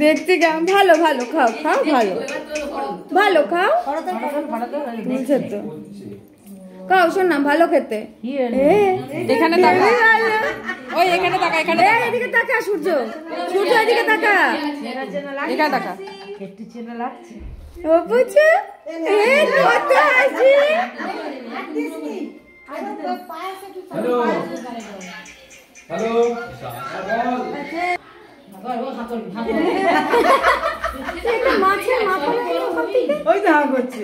দেখতে কেমন ভালো ভালো খাও খাও ভালো ভালো খাও বুঝছো তো খাও শোন না ভালো খেতে এখানে তাকা ওই এখানে তাকা এখানে এদিকে তাকা সূর্য সূর্য এদিকে তাকা এখানে তাকা একটু চেনা লাগছে ও বুঝছো কত হাসি হ্যালো হ্যালো মাছের মাথা ওই দেখা করছে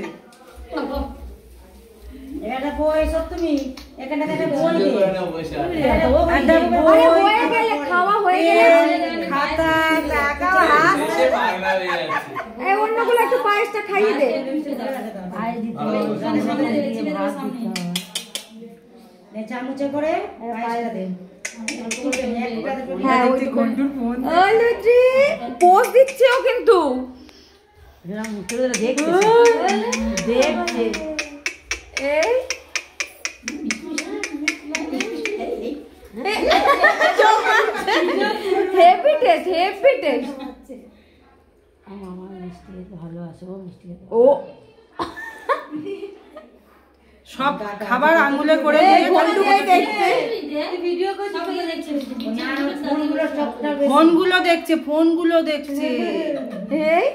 এটা বই সব তুমি এখানে দেখে বই হয়ে গেলে খাওয়া হয়ে গেলে খাতা টাকা সে পাগলা হয়ে যাচ্ছে এই অন্যগুলো একটু পায়েসটা খাইয়ে দে আই দিতে ভাত দিতে নে চামচে করে পায়েসটা দে হ্যাঁ ওই ঘন্টুর ফোন ওই লুচি পোজ দিচ্ছে ও কিন্তু এরা মুখে ধরে দেখছে দেখছে এই হেভি টেস্ট আমার মিষ্টি ভালো আছে ও মিষ্টি ও সব খাবার আঙ্গুলে করে ফোনগুলো দেখছে এই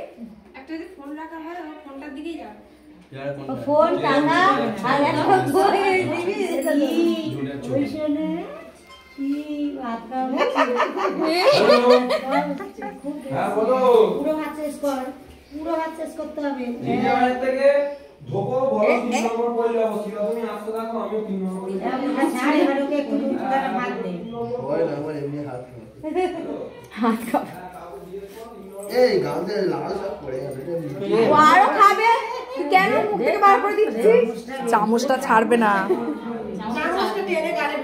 একটা যদি ফোন রাখা হয় ফোনটার দিকেই যাবে ফোন টাকা আর একটা বই দিবি ওইখানে কি ভাত খাবো হ্যাঁ বলো পুরো হাত শেষ করতে হবে দিদি বাড়ি থেকে ধোকো বলো 3 নম্বর পড়ে যাবো তুমি আসতে থাকো আমি 3 নম্বর ছাড়ে বাড়োকে একটু টাকা ভাত দে ওই না আমার এমনি হাত খাও এই গাঁদে লাল সব পড়ে গেছে ও আরো খাবে তুই কেন মুখ থেকে বার করে দিচ্ছিস চামচটা ছাড়বে না চামচটা টেনে গালে